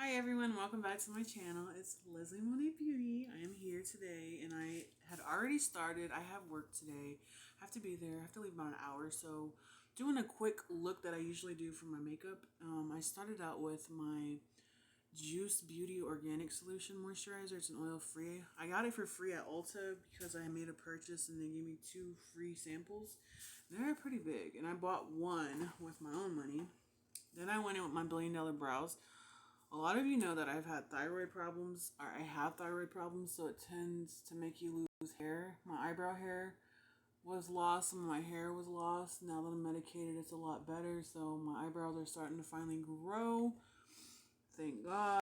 Hi everyone, welcome back to my channel. It's Leslie Monet Beauty. I am here today and I had already started. I have work today. I have to be there. I have to leave about an hour. So doing a quick look that I usually do for my makeup. I started out with my Juice Beauty Organic Solution Moisturizer. It's an oil free. I got it for free at Ulta because I made a purchase and they gave me 2 free samples. They're pretty big and I bought one with my own money. Then I went in with my $1 billion brows. A lot of you know that I've had thyroid problems, or I have thyroid problems, so it tends to make you lose hair. My eyebrow hair was lost, some of my hair was lost. Now that I'm medicated, it's a lot better, so my eyebrows are starting to finally grow. Thank God.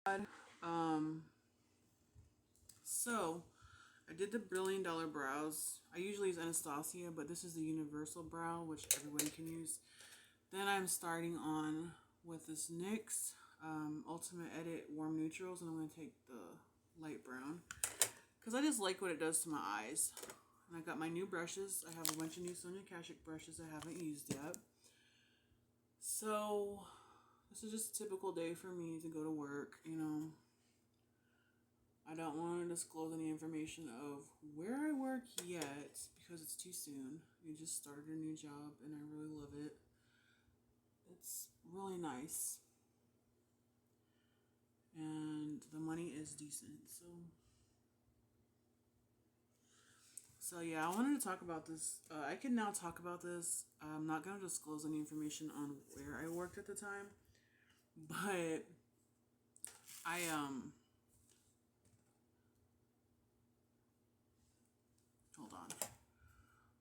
So I did the $1 billion brows. I usually use Anastasia, but this is the universal brow, which everybody can use. Then I'm starting on with this NYX Ultimate Edit Warm Neutrals, and I'm going to take the light brown because I just like what it does to my eyes. And I got my new brushes. I have a bunch of new Sonia Kashuk brushes I haven't used yet. So this is just a typical day for me to go to work, you know. I don't want to disclose any information of where I work yet because it's too soon. We just started a new job and I really love it. It's really nice. And the money is decent. So yeah, I wanted to talk about this. I can now talk about this. I'm not going to disclose any information on where I worked at the time. But hold on.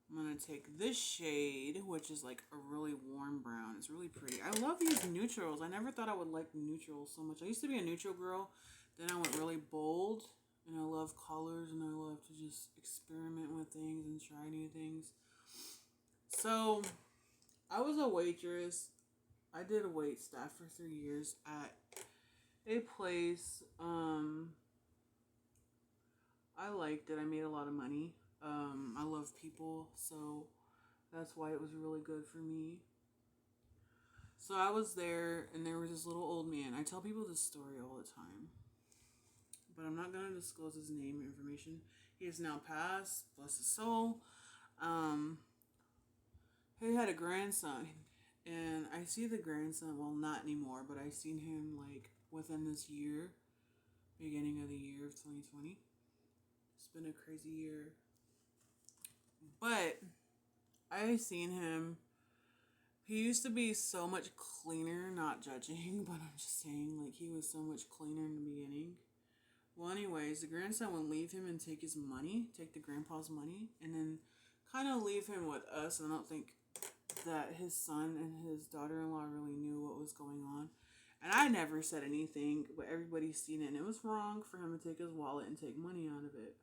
I'm going to take this shade, which is like a really warm brown. It's really pretty. I love these neutrals. I never thought I would like neutrals so much. I used to be a neutral girl. Then I went really bold. And I love colors and I love to just experiment with things and try new things. So I was a waitress. I did a wait staff for 3 years at a place. I liked it. I made a lot of money. I love people, so that's why it was really good for me. So I was there, and there was this little old man. I tell people this story all the time, but I'm not going to disclose his name or information. He is now passed, bless his soul. He had a grandson, and I see the grandson, well, not anymore, but I seen him like within this year, beginning of the year of 2020. It's been a crazy year. But I seen him. He used to be so much cleaner, not judging, but I'm just saying, like, he was so much cleaner in the beginning. Well, anyways, the grandson would leave him and take his money, take the grandpa's money, and then kind of leave him with us. I don't think that his son and his daughter-in-law really knew what was going on. And I never said anything, but everybody's seen it, and it was wrong for him to take his wallet and take money out of it.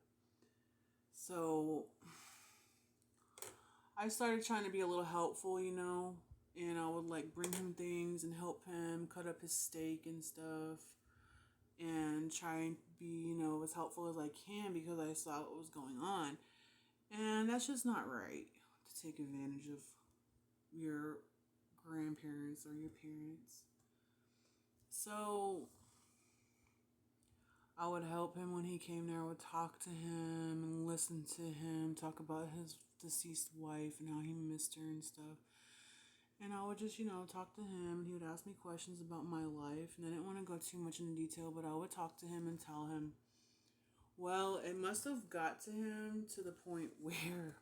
So I started trying to be a little helpful, you know, and I would like bring him things and help him cut up his steak and stuff and try and be, you know, as helpful as I can because I saw what was going on. And that's just not right to take advantage of your grandparents or your parents. So I would help him when he came there. I would talk to him and listen to him talk about his deceased wife and how he missed her and stuff. And I would just, you know, talk to him, and he would ask me questions about my life. And I didn't want to go too much into detail, but I would talk to him and tell him. Well, it must have got to him to the point where,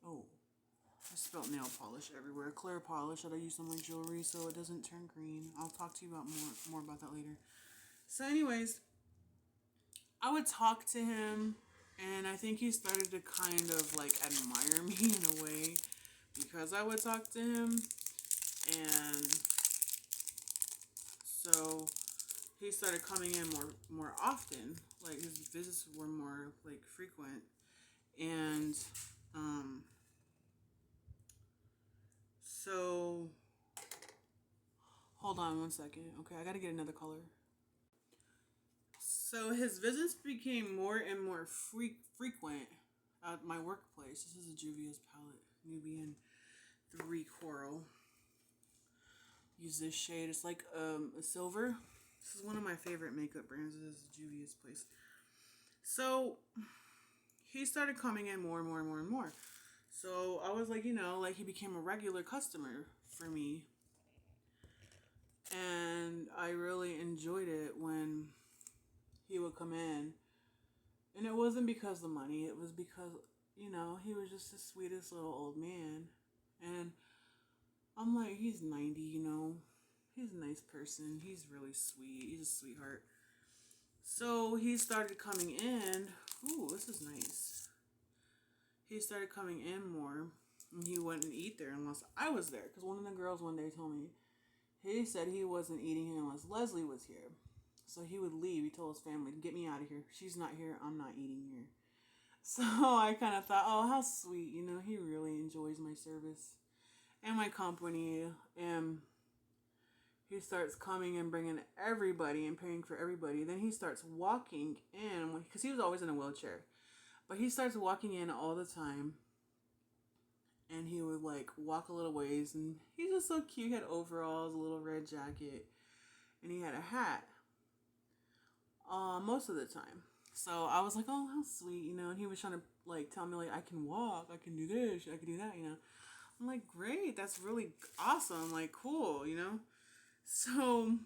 oh, I spilled nail polish everywhere. Clear polish that I use on my jewelry so it doesn't turn green. I'll talk to you about more about that later. So anyways, I would talk to him, and I think he started to kind of like admire me in a way because I would talk to him. And so he started coming in more often. Like his visits were more like frequent. And so hold on one second. Okay, I gotta get another color. So his visits became more and more frequent at my workplace. This is a Juvia's palette, Nubian 3 Coral. Use this shade. It's like a silver. This is one of my favorite makeup brands. This is Juvia's place. So he started coming in more and more and more and more. So I was like, like he became a regular customer for me. And I really enjoyed it when he would come in. And it wasn't because of the money, it was because, he was just the sweetest little old man. And I'm like, he's 90, he's a nice person. He's really sweet. He's a sweetheart. So he started coming in. Ooh, this is nice. He started coming in more. And he wouldn't eat there unless I was there. Because one of the girls one day told me, he said he wasn't eating here unless Leslie was here. So he would leave. He told his family, get me out of here. She's not here. I'm not eating here. So I kind of thought, oh, how sweet. He really enjoys my service and my company. And he starts coming and bringing everybody and paying for everybody. Then he starts walking in, because he was always in a wheelchair. But he starts walking in all the time. And he would walk a little ways. And he's just so cute. He had overalls, a little red jacket. And he had a hat. Most of the time. So I was like, oh, how sweet, and he was trying to tell me I can walk, I can do this, I can do that, I'm like, great, that's really awesome, cool, So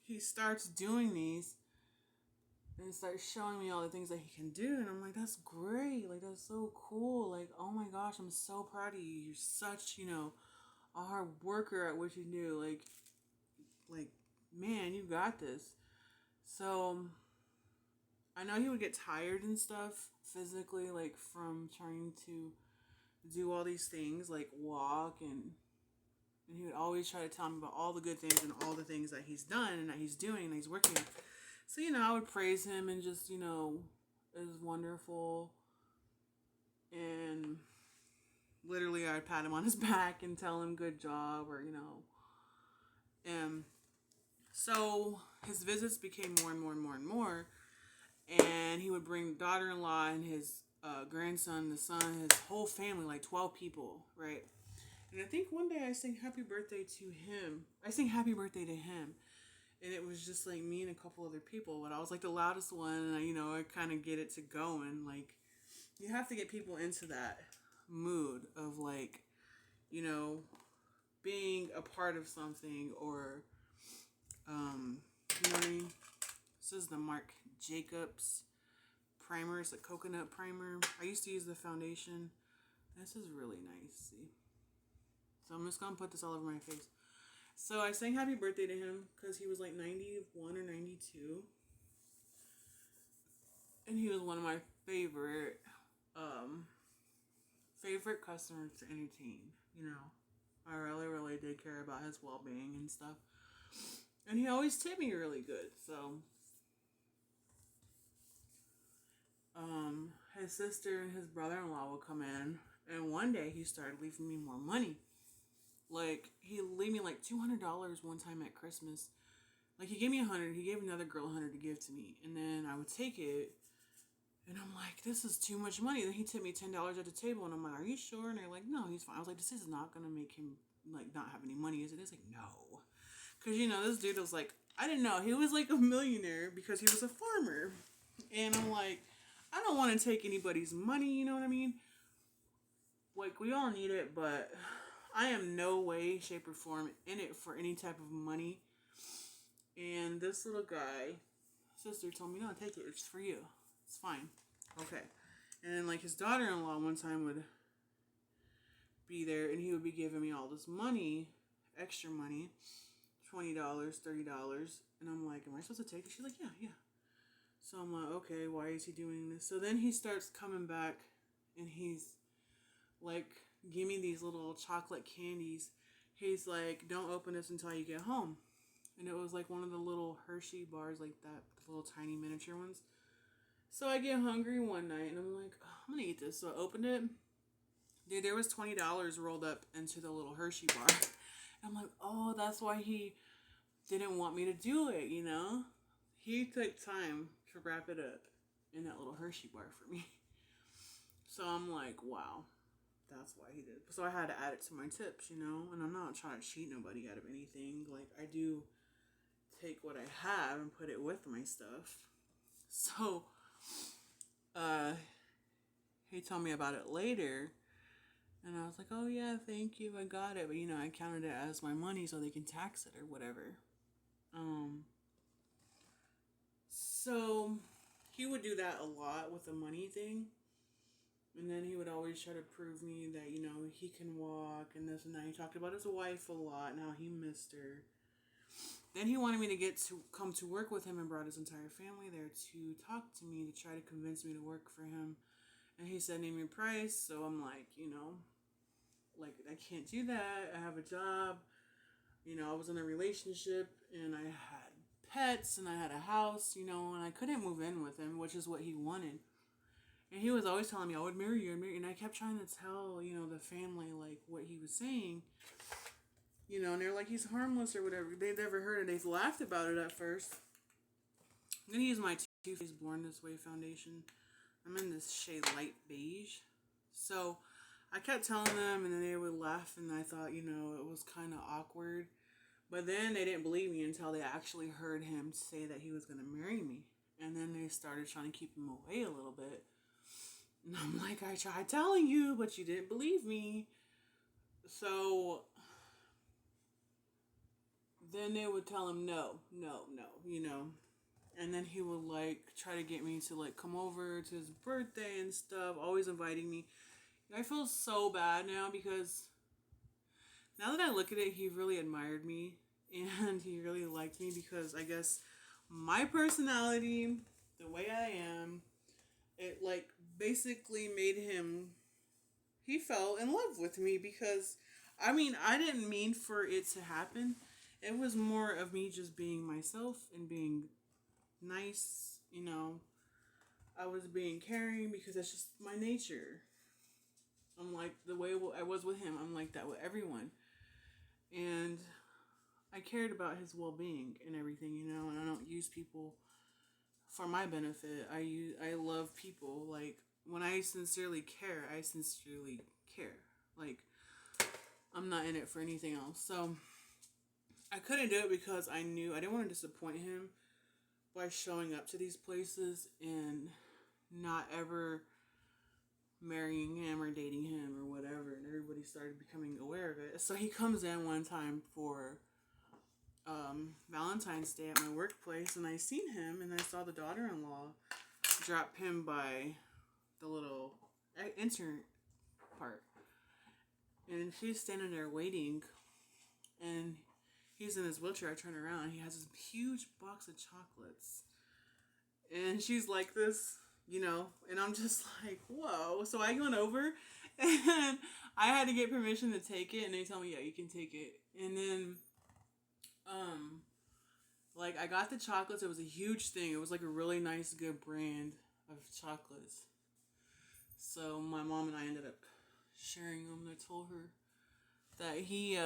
he starts doing these and starts showing me all the things that he can do, and I'm like, that's great, that's so cool, oh my gosh, I'm so proud of you, you're such, a hard worker at what you do, man, you got this. So I know he would get tired and stuff physically, from trying to do all these things, walk, and he would always try to tell me about all the good things and all the things that he's done and that he's doing and he's working. So, I would praise him and just, it was wonderful. And literally I'd pat him on his back and tell him good job or, and so his visits became more and more and more and more. And he would bring daughter-in-law and his grandson, the son, his whole family, 12 people, right? And I think one day I sang happy birthday to him. I sang happy birthday to him. And it was just me and a couple other people. But I was the loudest one. And I kind of get it to going. You have to get people into that mood of being a part of something or, you know what I mean? This is the Marc Jacobs primer. It's a coconut primer. I used to use the foundation. This is really nice. See? So I'm just going to put this all over my face. So I sang happy birthday to him because he was 91 or 92. And he was one of my favorite customers to entertain. I really, really did care about his well-being and stuff. And he always tipped me really good. So his sister and his brother-in-law would come in, and one day he started leaving me more money. He leave me $200 one time at Christmas. He gave me $100, he gave another girl $100 to give to me, and then I would take it, and I'm like, this is too much money. Then he tipped me $10 at the table, and I'm like, are you sure? And they're like, no, he's fine. I was like, this is not gonna make him not have any money, is it? It's no, because this dude was I didn't know he was a millionaire because he was a farmer, and I'm like, I don't want to take anybody's money, you know what I mean? We all need it, but I am no way, shape, or form in it for any type of money. And this little guy, sister told me, no, take it. It's for you. It's fine. Okay. And then, his daughter-in-law one time would be there, and he would be giving me all this money, extra money, $20, $30. And I'm like, am I supposed to take it? She's like, yeah. So I'm like, okay, why is he doing this? So then he starts coming back, and he's give me these little chocolate candies. He's like, don't open this until you get home. And it was one of the little Hershey bars that, the little tiny miniature ones. So I get hungry one night, and I'm like, oh, I'm gonna eat this. So I opened it. Dude, there was $20 rolled up into the little Hershey bar. I'm like, oh, that's why he didn't want me to do it, He took time to wrap it up in that little Hershey bar for me. So I'm like, wow, that's why he did it. So I had to add it to my tips, and I'm not trying to cheat nobody out of anything. I do take what I have and put it with my stuff. So, uh, he told me about it later. And I was like, oh yeah, thank you, I got it. But I counted it as my money so they can tax it or whatever. Um, so he would do that a lot with the money thing. And then he would always try to prove me that, he can walk and this and that. He talked about his wife a lot and how he missed her. Then he wanted me to get to come to work with him and brought his entire family there to talk to me, to try to convince me to work for him. And he said, name your price. So I'm like, like, I can't do that. I have a job. I was in a relationship and I had pets and I had a house, and I couldn't move in with him, which is what he wanted. And he was always telling me, I would marry you, and I kept trying to tell, the family, like, what he was saying. And they're like, he's harmless or whatever. They'd never heard it. They laughed about it at first. I'm going to use my Too Faced Born This Way foundation. I'm in this shade light beige. So I kept telling them, and then they would laugh, and I thought, it was kind of awkward. But then they didn't believe me until they actually heard him say that he was going to marry me. And then they started trying to keep him away a little bit. And I'm like, I tried telling you, but you didn't believe me. So then they would tell him no. And then he would like try to get me to like come over to his birthday and stuff, always inviting me. I feel so bad now because now that I look at it, he really admired me and he really liked me because I guess my personality, the way I am, it like basically made him, he fell in love with me because I didn't mean for it to happen. It was more of me just being myself and being nice, I was being caring because that's just my nature. I'm like the way I was with him, I'm like that with everyone. And I cared about his well-being and everything, and I don't use people for my benefit. I love people. Like when I sincerely care, I sincerely care. Like I'm not in it for anything else. So I couldn't do it because I knew I didn't want to disappoint him by showing up to these places and not ever marrying him or dating him or whatever. And everybody started becoming aware of it. So he comes in one time for Valentine's Day at my workplace, and I seen him, and I saw the daughter-in-law drop him by the little intern part, and she's standing there waiting, and he's in his wheelchair. I turn around, and he has this huge box of chocolates, and she's like this, and I'm just like, whoa. So I went over, and I had to get permission to take it, and they tell me, yeah, you can take it, and then like I got the chocolates. It was a huge thing. It was like a really nice, good brand of chocolates. So my mom and I ended up sharing them. I told her that he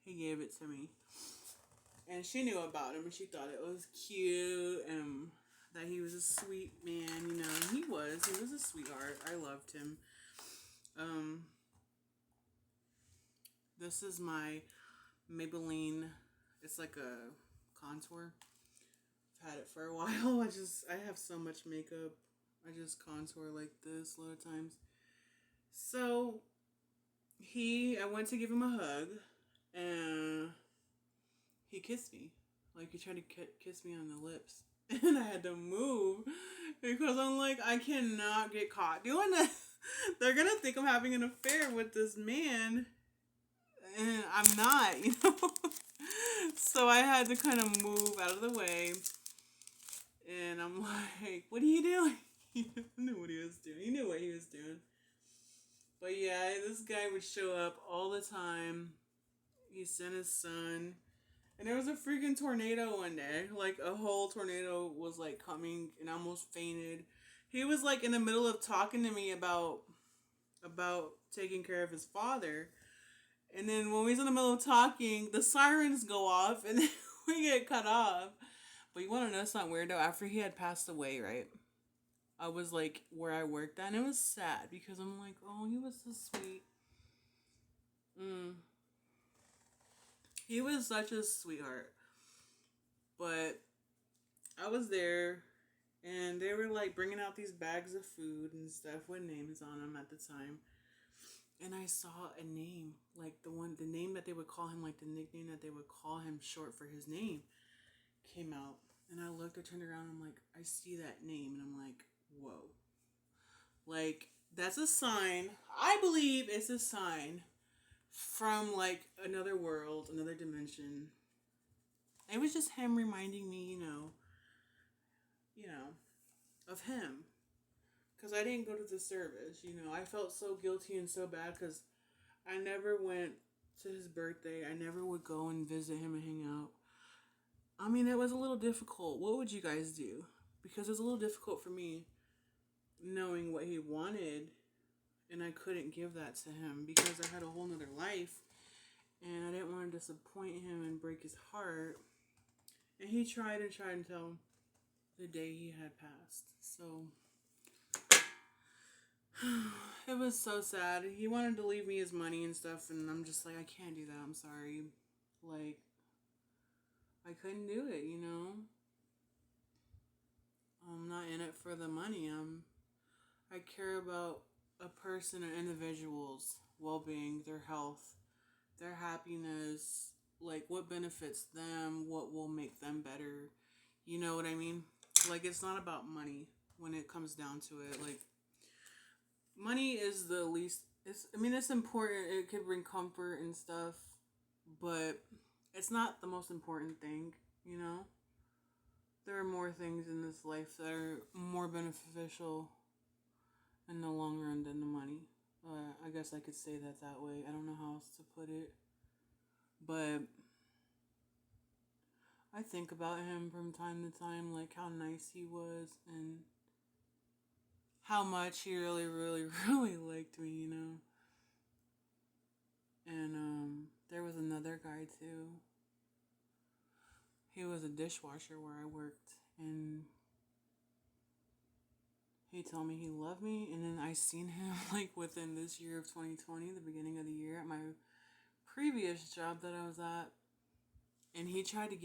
gave it to me, and she knew about him, and she thought it was cute, and that he was a sweet man. And he was a sweetheart. I loved him. This is my Maybelline. It's like a contour. I've had it for a while. I have so much makeup. I just contour like this a lot of times. So I went to give him a hug, and he kissed me. Like he tried to kiss me on the lips, and I had to move because I'm like, I cannot get caught doing that. They're gonna think I'm having an affair with this man, and I'm not, So I had to kind of move out of the way, and I'm like, what are you doing? He knew what he was doing. He knew what he was doing. But yeah, this guy would show up all the time. He sent his son. And there was a freaking tornado one day. Like a whole tornado was like coming, and I almost fainted. He was like in the middle of talking to me about taking care of his father. And then when we was in the middle of talking, the sirens go off and we get cut off. But you want to know something weird though? After he had passed away, right? I was like where I worked at, and it was sad because I'm like, oh, he was so sweet. He was such a sweetheart. But I was there, and they were like bringing out these bags of food and stuff with names on them at the time. And I saw a name, like the name that they would call him, like the nickname that they would call him short for his name, came out. And I looked, I turned around, I'm like, I see that name, and I'm like, whoa. Like, that's a sign. I believe it's a sign from like another world, another dimension. It was just him reminding me, of him. Because I didn't go to the service, I felt so guilty and so bad because I never went to his birthday. I never would go and visit him and hang out. I mean, it was a little difficult. What would you guys do? Because it was a little difficult for me knowing what he wanted, and I couldn't give that to him because I had a whole nother life, and I didn't want to disappoint him and break his heart. And he tried and tried until the day he had passed. So it was so sad. He wanted to leave me his money and stuff, and I'm just like, I can't do that. I'm sorry. Like, I couldn't do it. I'm not in it for the money. I care about a person, an individual's well-being, their health, their happiness, like what benefits them, what will make them better. You know what I mean? Like, it's not about money when it comes down to it. Like, money is the least, it's important. It could bring comfort and stuff, but it's not the most important thing. There are more things in this life that are more beneficial in the long run than the money. I guess I could say that way. I don't know how else to put it. But I think about him from time to time, like how nice he was and how much he really, really, really liked me. And there was another guy too. He was a dishwasher where I worked, and he told me he loved me, and then I seen him like within this year of 2020, the beginning of the year, at my previous job that I was at. And he tried to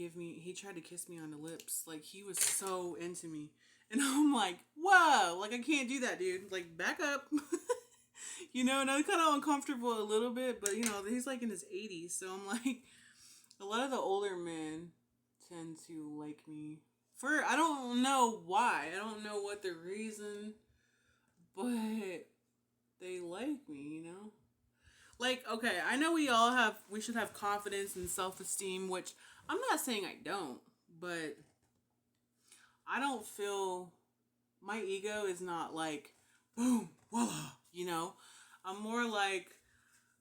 kiss me on the lips. Like, he was so into me. And I'm like, whoa, like, I can't do that, dude. Like, back up. And I'm kind of uncomfortable a little bit, but, he's like in his 80s. So I'm like, a lot of the older men tend to like me. I don't know why. I don't know what the reason, but they like me. Like, okay, I know we should have confidence and self-esteem, which I'm not saying I don't, but I don't feel, my ego is not like, boom, voila. I'm more like,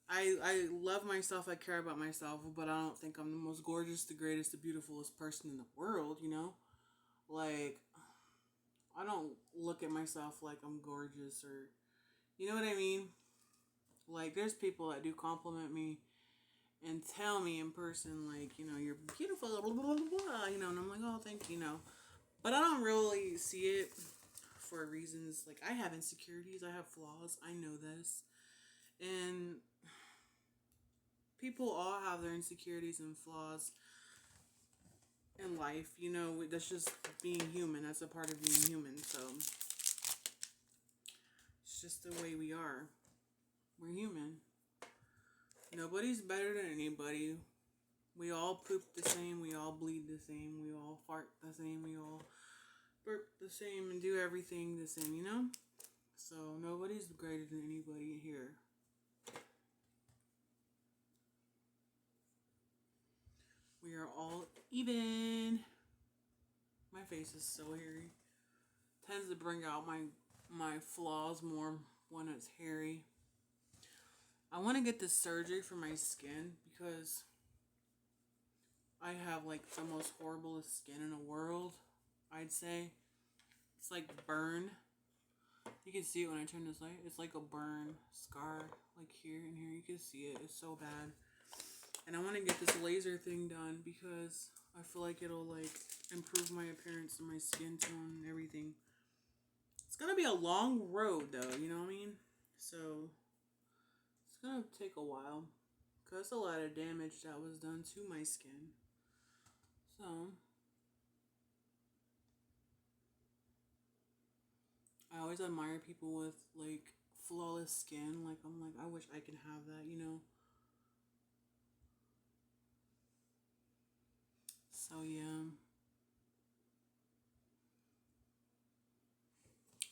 I love myself, I care about myself, but I don't think I'm the most gorgeous, the greatest, the beautifulest person in the world. Like, I don't look at myself like I'm gorgeous, or, you know what I mean? Like, there's people that do compliment me and tell me in person, like, you're beautiful, blah, blah, blah, blah, and I'm like, oh, thank you. But I don't really see it for reasons, like, I have insecurities, I have flaws, I know this. And people all have their insecurities and flaws in life, that's just being human, that's a part of being human, so it's just the way we are. We're human. Nobody's better than anybody. We all poop the same, we all bleed the same, we all fart the same, we all burp the same and do everything the same. So nobody's greater than anybody here. We are all even. My face is so hairy. Tends to bring out my flaws more when it's hairy. I want to get this surgery for my skin because I have like the most horriblest skin in the world, I'd say. It's like burn. You can see it when I turn this light. It's like a burn scar, like here and here. You can see it. It's so bad. And I want to get this laser thing done because I feel like it'll like improve my appearance and my skin tone and everything. It's gonna be a long road though, you know what I mean? So it's gonna take a while because a lot of damage that was done to my skin. So always admire people with like flawless skin. Like I'm like, I wish I could have that, you know. So yeah,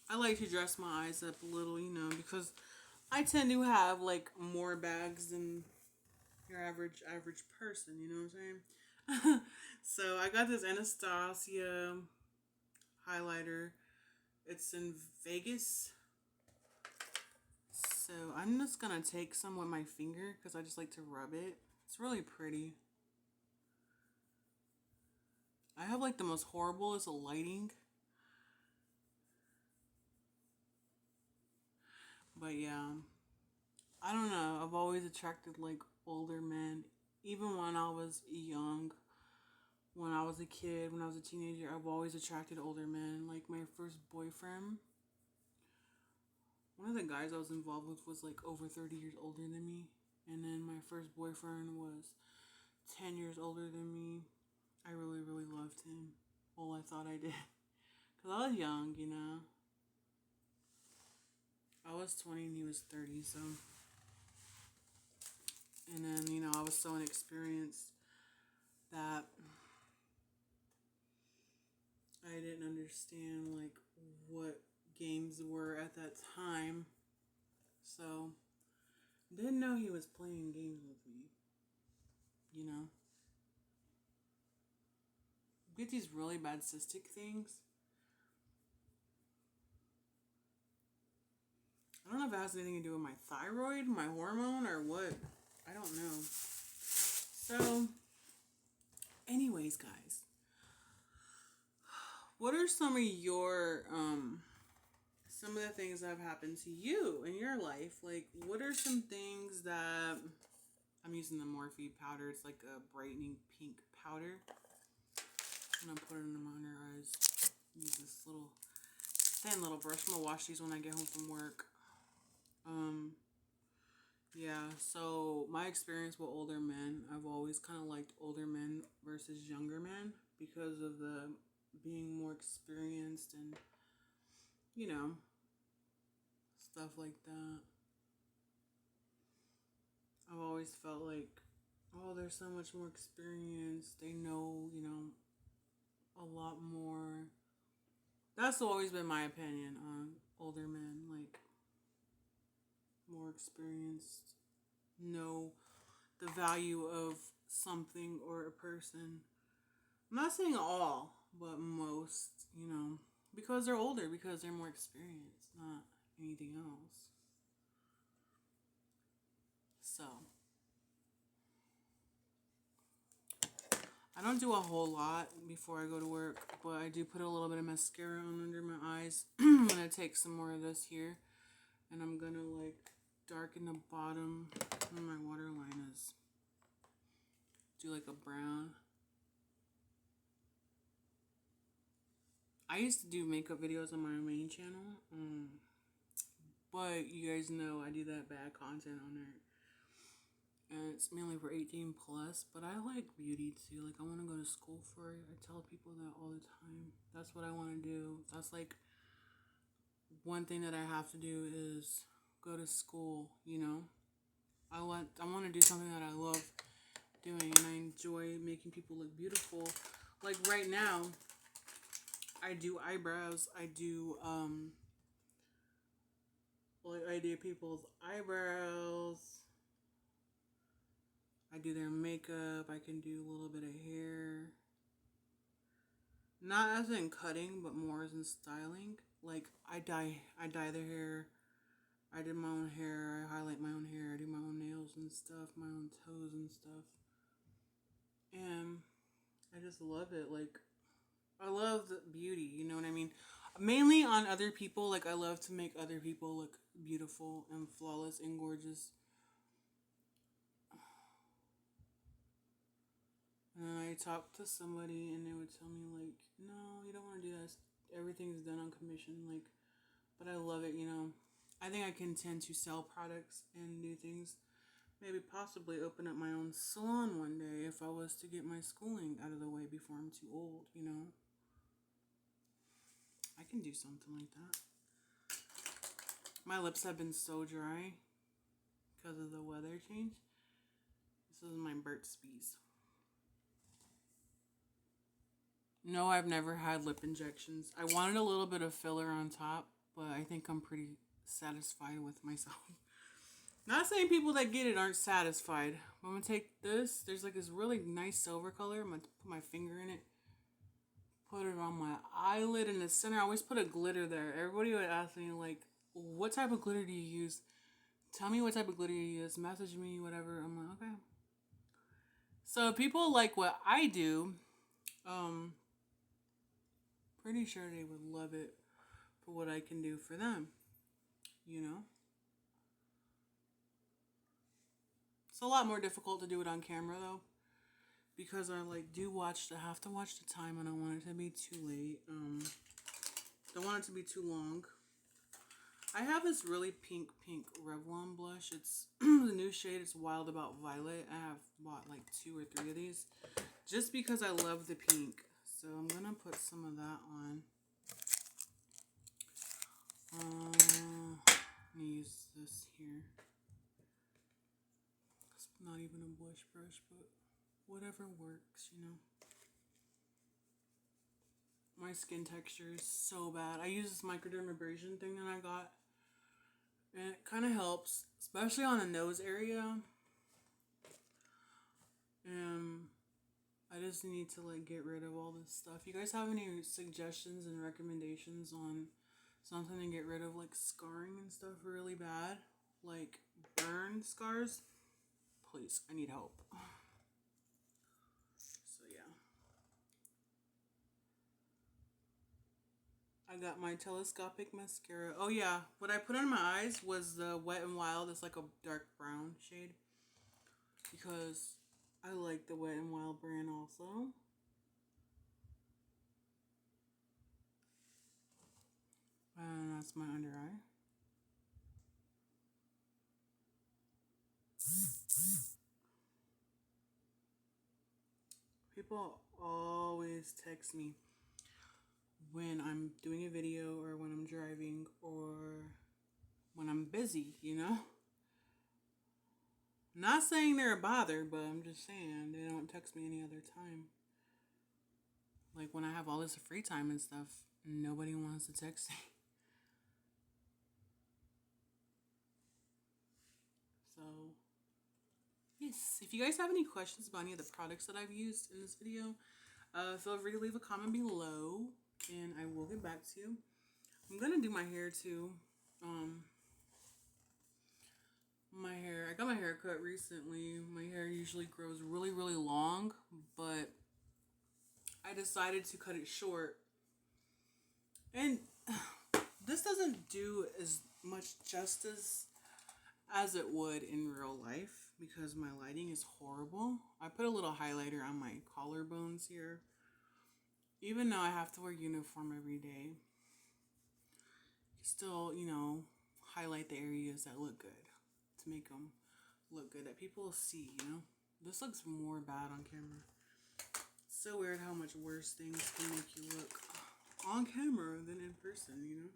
I like to dress my eyes up a little, you know, because I tend to have like more bags than your average person. You know what I'm saying? So I got this Anastasia highlighter. It's in Vegas. So I'm just gonna take some with my finger because I just like to rub it. It's really pretty. I have like the most horrible is a lighting. But yeah, I don't know. I've always attracted like older men. Even when I was young, when I was a kid, when I was a teenager, I've always attracted older men. Like my first boyfriend, one of the guys I was involved with was like over 30 years older than me. And then my first boyfriend was 10 years older than me. I really, really loved him. Well, I thought I did. Because I was young, you know. I was 20 and he was 30, so. And then, you know, I was so inexperienced that I didn't understand, like, what games were at that time. So, didn't know he was playing games with me, you know. Get these really bad cystic things. I don't know if it has anything to do with my thyroid, my hormone, or what. I don't know. So, anyways, guys, what are some of the things that have happened to you in your life? Like, what are some things that I'm using the Morphe powder? It's like a brightening pink powder. I'm gonna put it on her eyes. Use this little thin little brush. I'm gonna wash these when I get home from work. Um, yeah. So my experience with older men, I've always kind of liked older men versus younger men because of the being more experienced and you know stuff like that. I've always felt like, oh, they're so much more experienced. They know, you know, a lot more. That's always been my opinion on older men, like more experienced, know the value of something or a person. I'm not saying all, but most, you know, because they're older, because they're more experienced, not anything else. So, I don't do a whole lot before I go to work, but I do put a little bit of mascara on under my eyes. I'm gonna take some more of this here, and I'm gonna like darken the bottom where my waterline is. Do like a brown. I used to do makeup videos on my main channel, but you guys know I do that bad content on there. And it's mainly for 18 plus, but I like beauty too. Like, I want to go to school for it. I tell people that all the time. That's what I want to do. That's like one thing that I have to do is go to school, you know. I want to do something that I love doing and I enjoy making people look beautiful. Like right now, I do eyebrows. I do people's eyebrows. I do their makeup. I can do a little bit of hair. Not as in cutting, but more as in styling. Like I dye their hair. I did my own hair. I highlight my own hair. I do my own nails and stuff, my own toes and stuff. And I just love it. Like I love the beauty. You know what I mean? Mainly on other people. Like I love to make other people look beautiful and flawless and gorgeous. And I talked to somebody and they would tell me like, no, you don't want to do that. Everything's done on commission. Like, but I love it, you know. I think I can tend to sell products and do things. Maybe possibly open up my own salon one day if I was to get my schooling out of the way before I'm too old, you know. I can do something like that. My lips have been so dry because of the weather change. This is my Burt's Bees. No, I've never had lip injections. I wanted a little bit of filler on top, but I think I'm pretty satisfied with myself. Not saying people that get it aren't satisfied. I'm gonna take this. There's like this really nice silver color. I'm gonna put my finger in it. Put it on my eyelid in the center. I always put a glitter there. Everybody would ask me like, what type of glitter do you use? Tell me what type of glitter you use. Message me, whatever. I'm like, okay. So people like what I do. Pretty sure they would love it for what I can do for them. You know? It's a lot more difficult to do it on camera though. Because I like have to watch the time. I don't want it to be too late. Don't want it to be too long. I have this really pink Revlon blush. It's the new shade. It's Wild About Violet. I have bought like 2 or 3 of these just because I love the pink. So I'm gonna put some of that on. I'm gonna use this here. It's not even a blush brush, but whatever works, you know. My skin texture is so bad. I use this microdermabrasion thing that I got. And it kind of helps, especially on the nose area. I just need to like get rid of all this stuff. You guys have any suggestions and recommendations on something to get rid of like scarring and stuff really bad? Like burn scars? Please, I need help. So yeah. I got my telescopic mascara. Oh yeah, what I put on my eyes was the Wet n Wild. It's like a dark brown shade. Because I like the Wet n Wild brand also. And that's my under eye. People always text me when I'm doing a video or when I'm driving or when I'm busy, you know? Not saying they're a bother, but I'm just saying they don't text me any other time. Like when I have all this free time and stuff, nobody wants to text me. So, yes, if you guys have any questions about any of the products that I've used in this video, feel free to leave a comment below and I will get back to you. I'm gonna do my hair too. I got my hair cut recently. My hair usually grows really, really long, but I decided to cut it short. And this doesn't do as much justice as it would in real life because my lighting is horrible. I put a little highlighter on my collarbones here. Even though I have to wear uniform every day, still, you know, highlight the areas that look good to make them look good, that people see, you know. This looks more bad on camera. It's so weird how much worse things can make you look on camera than in person, you know.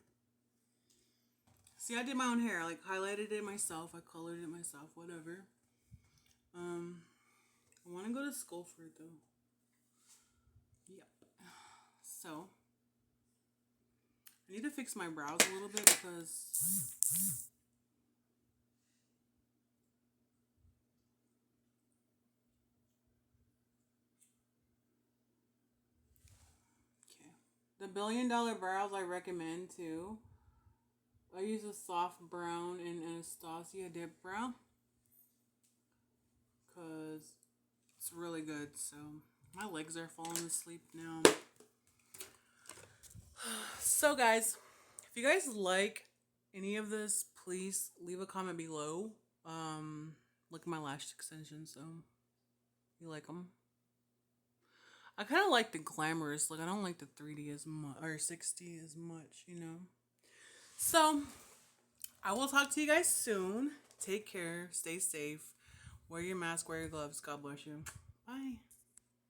See, I did my own hair. I like highlighted it myself. I colored it myself, whatever. I want to go to school for it though. Yep. So I need to fix my brows a little bit because the $1 billion brows I recommend too. I use a soft brown in Anastasia dip brow because it's really good. So my legs are falling asleep now. So guys, if you guys like any of this, please leave a comment below. Look at my lash extensions, so you like them. I kind of like the glamorous look. I don't like the 3D as much or 60 as much, you know. So I will talk to you guys soon. Take care. Stay safe. Wear your mask. Wear your gloves. God bless you. Bye.